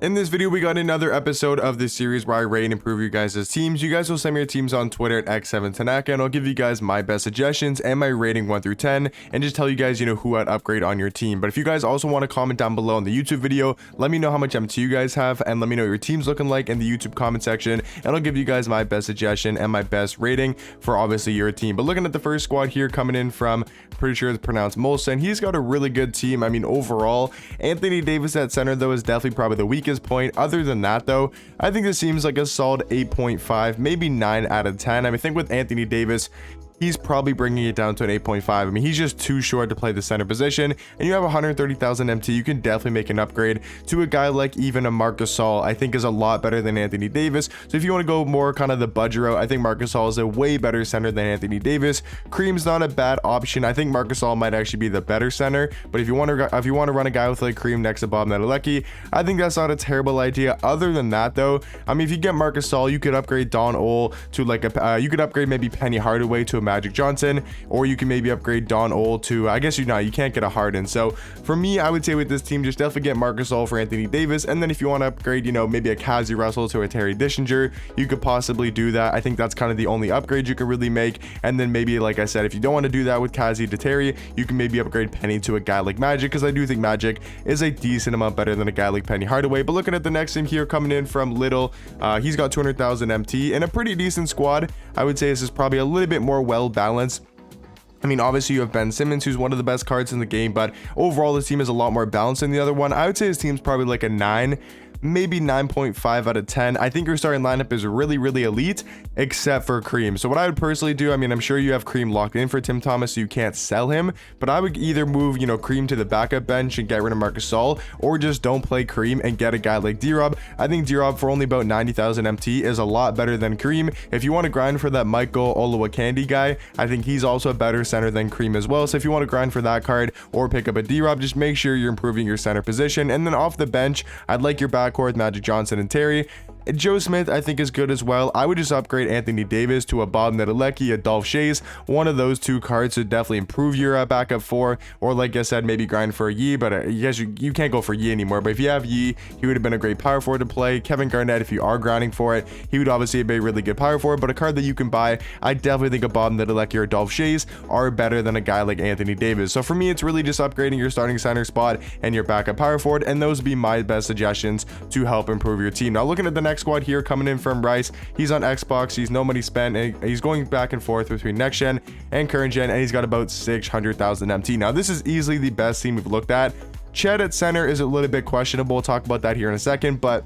In this video, we got another episode of this series where I rate and improve you guys' teams. You guys will send me your teams on Twitter at X7Tanaka, and I'll give you guys my best suggestions and my rating 1 through 10, and just tell you guys, who I'd upgrade on your team. But if you guys also want to comment down below on the YouTube video, let me know how much MT you guys have, and let me know what your team's looking like in the YouTube comment section, and I'll give you guys my best suggestion and my best rating for obviously your team. But looking at the first squad here, coming in from, pretty sure it's pronounced Molson, he's got a really good team. I mean, overall, Anthony Davis at center, though, is definitely probably the weakest point. Other than that, though, I think this seems like a solid 8.5, maybe 9 out of 10. I mean, I think with Anthony Davis, he's probably bringing it down to an 8.5. I mean, he's just too short to play the center position, and you have 130,000 MT. You can definitely make an upgrade to a guy like even a Marc Gasol. I think is a lot better than Anthony Davis. So if you want to go more kind of the budget route, I think Marc Gasol is a way better center than Anthony Davis. Cream's not a bad option. I think Marc Gasol might actually be the better center, but if you want to run a guy with like Cream next to Bob Medelecki, I think that's not a terrible idea. Other than that, though, I mean, if you get Marc Gasol, you could upgrade Don Ole to like a you could upgrade maybe Penny Hardaway to a Magic Johnson, or you can maybe upgrade Don Ole to, I guess you can't get a Harden. So for me, I would say with this team, just definitely get Marc Gasol for Anthony Davis, and then if you want to upgrade, maybe a Kazi Russell to a Terry Dishinger, you could possibly do that. I think that's kind of the only upgrade you can really make. And then maybe, like I said, if you don't want to do that with Kazi to Terry, you can maybe upgrade Penny to a guy like Magic, because I do think Magic is a decent amount better than a guy like Penny Hardaway. But looking at the next team here, coming in from Little, he's got 200,000 MT and a pretty decent squad. I would say this is probably a little bit more well balanced. I mean, obviously you have Ben Simmons, who's one of the best cards in the game, but overall this team is a lot more balanced than the other one. I would say his team's probably like a 9, maybe 9.5 out of 10. I think your starting lineup is really elite, except for Cream. So what I would personally do, I mean, I'm sure you have Cream locked in for Tim Thomas, so you can't sell him, but I would either move, Cream to the backup bench and get rid of Marc Gasol, or just don't play Cream and get a guy like D-Rob. I think D-Rob for only about 90,000 MT is a lot better than Cream. If you want to grind for that Michael Olowokandi guy, I think he's also a better center than Cream as well. So if you want to grind for that card or pick up a D-Rob, just make sure you're improving your center position. And then off the bench, I'd like your backcourt Magic Johnson and Terry. Joe Smith, I think, is good as well. I would just upgrade Anthony Davis to a Bob Medelecki, a Dolph Schayes. One of those two cards would definitely improve your backup 4, or like I said, maybe grind for a Yee, but I guess you can't go for Yee anymore. But if you have Yee, he would have been a great power forward to play. Kevin Garnett, if you are grinding for it, he would obviously be a really good power forward, but a card that you can buy, I definitely think a Bob Medelecki or Dolph Schayes are better than a guy like Anthony Davis. So for me, it's really just upgrading your starting center spot and your backup power forward, and those would be my best suggestions to help improve your team. Now looking at the next squad here, coming in from Rice, he's on Xbox, he's no money spent, and he's going back and forth between next gen and current gen, and he's got about 600,000 MT. Now this is easily the best team we've looked at. Chet at center is a little bit questionable. We'll talk about that here in a second, but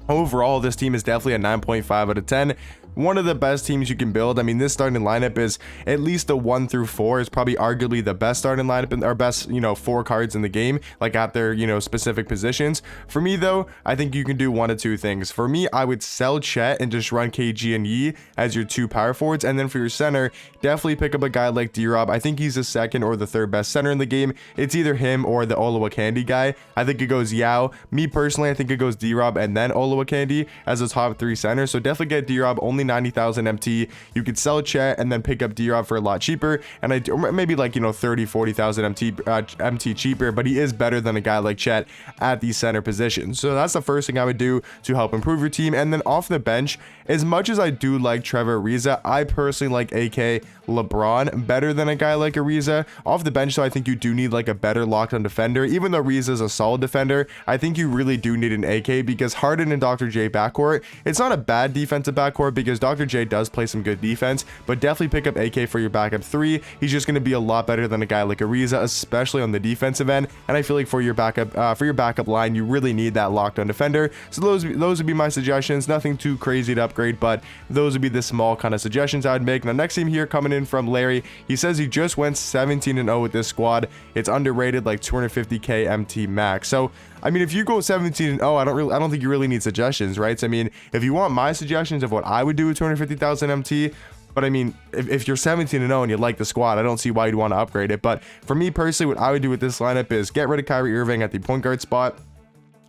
overall this team is definitely a 9.5 out of 10. One of the best teams you can build. I mean, this starting lineup is at least a 1 through 4 is probably arguably the best starting lineup in our best 4 cards in the game, like at their specific positions. For me though, I think you can do one of two things. For me, I would sell Chet and just run KG and Yee as your 2 power forwards, and then for your center, definitely pick up a guy like D-Rob. I think he's the 2nd or the 3rd best center in the game. It's either him or the Olowokandi guy. I think it goes Yao. Me personally, I think it goes D-Rob and then Olowokandi as a top 3 center. So definitely get D-Rob, only 90,000 MT. You could sell Chet and then pick up D-Rob for a lot cheaper, and maybe like 30-40,000 MT cheaper, but he is better than a guy like Chet at the center position. So that's the first thing I would do to help improve your team. And then off the bench, as much as I do like Trevor Ariza, I personally like AK LeBron better than a guy like Ariza. Off the bench, though, I think you do need like a better lockdown defender. Even though Ariza is a solid defender, I think you really do need an AK, because Harden and Dr. J backcourt, it's not a bad defensive backcourt, because Dr. J does play some good defense, but definitely pick up AK for your backup 3. He's just going to be a lot better than a guy like Ariza, especially on the defensive end. And I feel like for your backup line, you really need that lockdown defender. So those would be my suggestions. Nothing too crazy to upgrade, but those would be the small kind of suggestions I would make. Now next team here, coming in from Larry, he says he just went 17-0 with this squad. It's underrated, like 250k MT max. So I mean, if you go 17-0, I don't think you really need suggestions, right? So, I mean, if you want my suggestions of what I would do with 250,000 MT, but I mean, if you're 17-0 and you like the squad, I don't see why you'd want to upgrade it. But for me personally, what I would do with this lineup is get rid of Kyrie Irving at the point guard spot.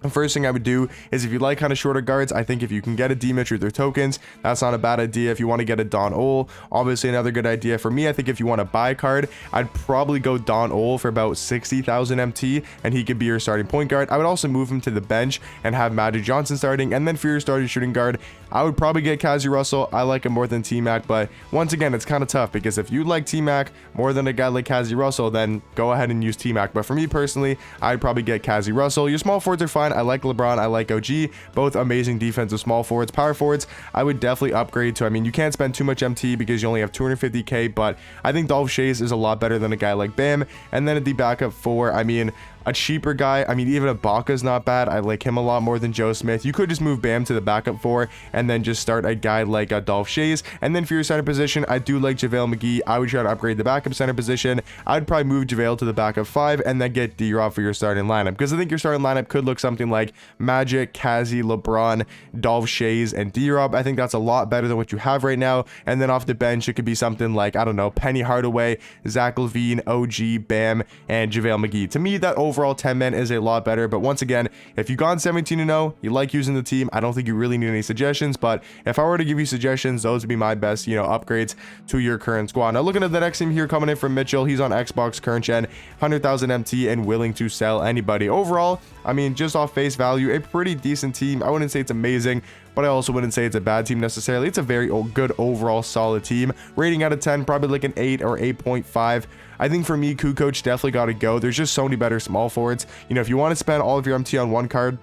The first thing I would do is, if you like kind of shorter guards, I think if you can get a Dimitri with their tokens, that's not a bad idea. If you want to get a Don Ol, obviously another good idea. For me, I think if you want to buy a card, I'd probably go Don Ol for about 60,000 MT, and he could be your starting point guard. I would also move him to the bench and have Magic Johnson starting, and then for your starting shooting guard, I would probably get Kazi Russell. I like him more than T-Mac, but once again, it's kind of tough, because if you like T-Mac more than a guy like Kazi Russell, then go ahead and use T-Mac. But for me personally, I'd probably get Kazi Russell. Your small forwards are fine. I like LeBron, I like OG, both amazing defensive small forwards. Power forwards, I would definitely upgrade to, I mean, you can't spend too much MT because you only have 250k, but I think Dolph Schayes is a lot better than a guy like Bam. And then at the backup 4, I mean, a cheaper guy, I mean, even Ibaka's not bad. I like him a lot more than Joe Smith. You could just move Bam to the backup 4 and then just start a guy like Dolph Schayes. And then for your center position, I do like JaVale McGee. I would try to upgrade the backup center position. I'd probably move JaVale to the backup 5 and then get D-Rob for your starting lineup, because I think your starting lineup could look something like Magic, Kazi, LeBron, Dolph Schayes, and D-Rob. I think that's a lot better than what you have right now. And then off the bench, it could be something like, I don't know, Penny Hardaway, Zach LaVine, OG, Bam, and JaVale McGee. To me, that overall 10-man is a lot better. But once again, if you've gone 17-0, you like using the team, I don't think you really need any suggestions. But if I were to give you suggestions, those would be my best, upgrades to your current squad. Now, looking at the next team here, coming in from Mitchell, he's on Xbox current gen, 100,000 MT, and willing to sell anybody. Overall, I mean, just off face value, a pretty decent team. I wouldn't say it's amazing, but I also wouldn't say it's a bad team necessarily. It's a very good overall solid team. Rating out of 10, probably like an 8 or 8.5. I think for me, Kukoc definitely got to go. There's just so many better small forwards. If you want to spend all of your MT on one card,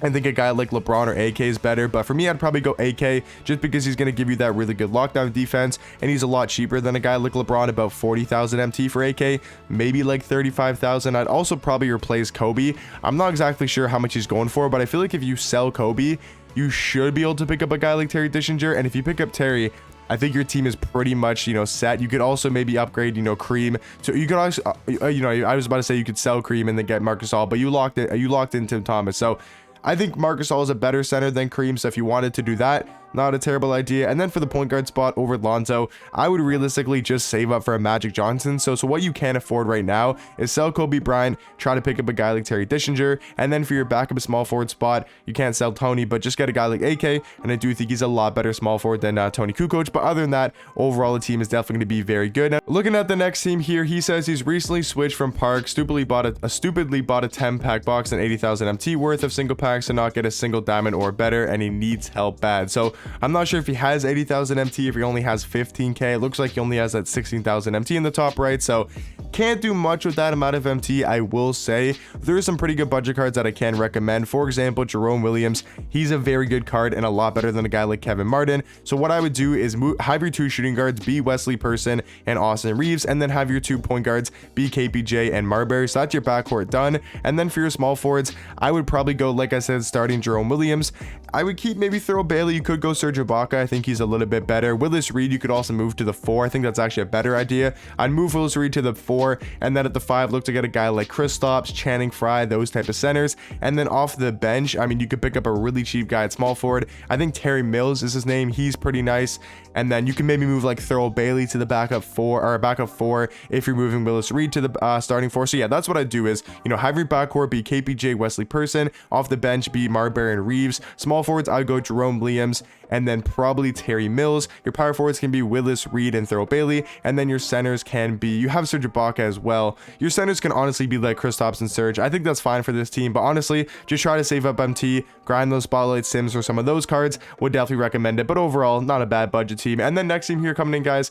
I think a guy like LeBron or AK is better, but for me, I'd probably go AK just because he's going to give you that really good lockdown defense, and he's a lot cheaper than a guy like LeBron, about 40,000 MT for AK, maybe like 35,000. I'd also probably replace Kobe. I'm not exactly sure how much he's going for, but I feel like if you sell Kobe, you should be able to pick up a guy like Terry Dishinger, and if you pick up Terry, I think your team is pretty much, set. You could also maybe upgrade, Cream. So you could also, I was about to say you could sell Cream and then get Marcus All, but you locked in Tim Thomas. So I think Marcus All is a better center than Cream. So if you wanted to do that, not a terrible idea. And then for the point guard spot over Lonzo, I would realistically just save up for a Magic Johnson. So what you can afford right now is sell Kobe Bryant, try to pick up a guy like Terry Dishinger, and then for your backup small forward spot, you can't sell Tony, but just get a guy like AK, and I do think he's a lot better small forward than Tony Kukoc. But other than that, overall the team is definitely going to be very good. Now, looking at the next team here, he says he's recently switched from Park, stupidly bought a 10-pack box and 80,000 MT worth of single packs to not get a single diamond or better, and he needs help bad. So I'm not sure if he has 80,000 MT, if he only has 15k. It looks like he only has that 16,000 MT in the top right, so can't do much with that amount of MT. I will say there are some pretty good budget cards that I can recommend. For example, Jerome Williams, he's a very good card and a lot better than a guy like Kevin Martin. So what I would do is have your 2 shooting guards be Wesley Person and Austin Reeves, and then have your 2 point guards be KPJ and Marbury. So that's your backcourt done. And then for your small forwards, I would probably go, like I said, starting Jerome Williams. I would keep maybe Thurl Bailey. You could go Serge Ibaka. I think he's a little bit better. Willis Reed, you could also move to the 4. I think that's actually a better idea. I'd move Willis Reed to the 4, and then at the 5, look to get a guy like Kristaps, Channing Frye, those type of centers. And then off the bench, I mean, you could pick up a really cheap guy at small forward. I think Terry Mills is his name. He's pretty nice. And then you can maybe move like Thurl Bailey to the backup 4, or a backup 4 if you're moving Willis Reed to the starting 4. So yeah, that's what I do is, have your backcourt be KPJ, Wesley Person, off the bench be Marbury and Reeves. Small forwards, I would go Jerome Williams, and then probably Terry Mills. Your power forwards can be Willis Reed and Thurl Bailey, and then your centers can be, you have Serge Ibaka as well. Your centers can honestly be like Kristaps and Serge. I think that's fine for this team, but honestly, just try to save up MT, grind those spotlight Sims or some of those cards. Would definitely recommend it, but overall, not a bad budget team. And then next team here coming in, guys,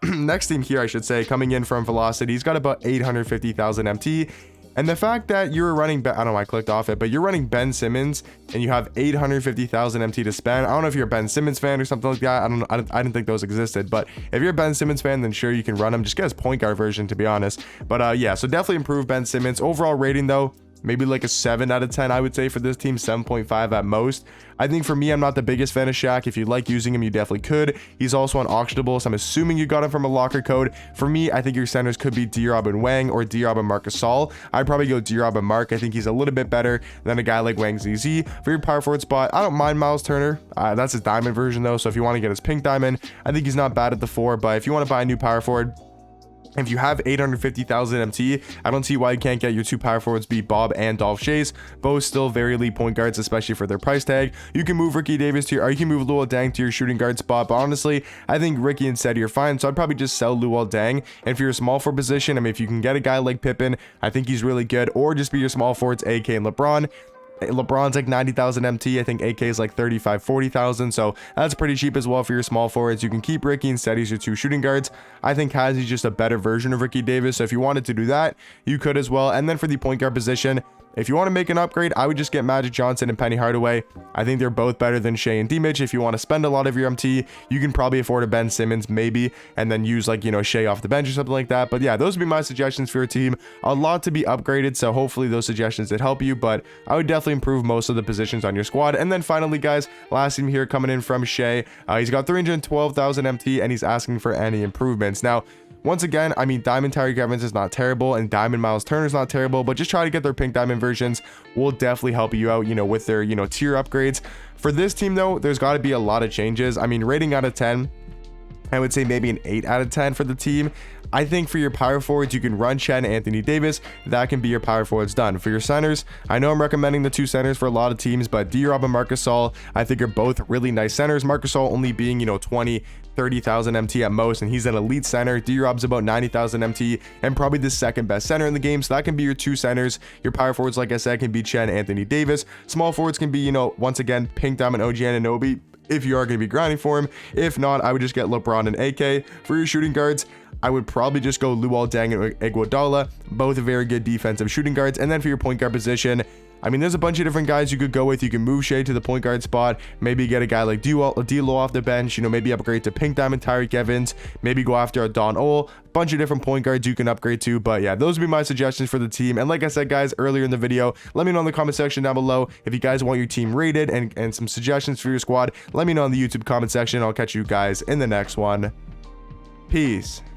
next team here, I should say, coming in from Velocity, he's got about 850,000 MT. And the fact that you're running, I don't know, I clicked off it, but you're running Ben Simmons and you have 850,000 MT to spend. I don't know if you're a Ben Simmons fan or something like that. I didn't think those existed, but if you're a Ben Simmons fan, then sure, you can run him. Just get his point guard version, to be honest. But yeah, so definitely improve Ben Simmons. Overall rating though, maybe like a 7 out of 10, I would say for this team, 7.5 at most. I think for me, I'm not the biggest fan of Shaq. If you like using him, you definitely could. He's also unauctionable, so I'm assuming you got him from a locker code. For me, I think your centers could be D-Rob and Wang or D-Rob and Marc Gasol. I'd probably go D-Rob and Mark. I think he's a little bit better than a guy like Wang ZZ. For your power forward spot, I don't mind Miles Turner. That's his diamond version though, so if you want to get his pink diamond, I think he's not bad at the 4, but if you want to buy a new power forward, If you have 850,000 MT, I don't see why you can't get your two power forwards be Bob and Dolph Chase. Both still very elite point guards, especially for their price tag. You can move Ricky Davis to your, or you can move Luol Deng to your shooting guard spot. But honestly, I think Ricky and Seti are fine. So I'd probably just sell Luol Deng. And for your small forward position, I mean, if you can get a guy like Pippen, I think he's really good. Or just be your small forwards, AK and LeBron. LeBron's like 90,000 MT. I think AK is like 35, 40,000. So that's pretty cheap as well for your small forwards. You can keep Ricky and Seti as your two shooting guards. I think Hazi's just a better version of Ricky Davis. So if you wanted to do that, you could as well. And then for the point guard position, if you want to make an upgrade, I would just get Magic Johnson and Penny Hardaway. I think they're both better than Shea and D-Mitch. If you want to spend a lot of your MT, you can probably afford a Ben Simmons maybe, and then use like, you know, Shea off the bench or something like that. But yeah, those would be my suggestions for your team. A lot to be upgraded, so hopefully those suggestions did help you, but I would definitely improve most of the positions on your squad. And then finally, guys, last team here coming in from Shea. He's got 312,000 MT, and he's asking for any improvements. Now, once again, I mean, Diamond Tyreek Evans is not terrible, and Diamond Miles Turner is not terrible, but just try to get their pink diamond versions. Will definitely help you out, you know, with their, you know, tier upgrades. For this team, though, there's got to be a lot of changes. I mean, rating out of 10, I would say maybe an 8 out of 10 for the team. I think for your power forwards, you can run Chet and Anthony Davis. That can be your power forwards done. For your centers, I know I'm recommending the two centers for a lot of teams, but D-Rob and Marc Gasol, I think are both really nice centers. Marc Gasol only being, you know, 20, 30,000 MT at most, and he's an elite center. D-Rob's about 90,000 MT and probably the second best center in the game. So that can be your two centers. Your power forwards, like I said, can be Chet and Anthony Davis. Small forwards can be, you know, once again, Pink Diamond, OG Anunoby, if you are going to be grinding for him. If not, I would just get LeBron and AK. For your shooting guards, I would probably just go Luol Deng and Iguodala, both very good defensive shooting guards. And then for your point guard position, I mean, there's a bunch of different guys you could go with. You can move Shea to the point guard spot, maybe get a guy like D'Lo off the bench, you know, maybe upgrade to Pink Diamond Tyreek Evans, maybe go after a Don Ole. Bunch of different point guards you can upgrade to. But yeah, those would be my suggestions for the team. And like I said, guys, earlier in the video, let me know in the comment section down below if you guys want your team rated and some suggestions for your squad. Let me know in the YouTube comment section. I'll catch you guys in the next one. Peace.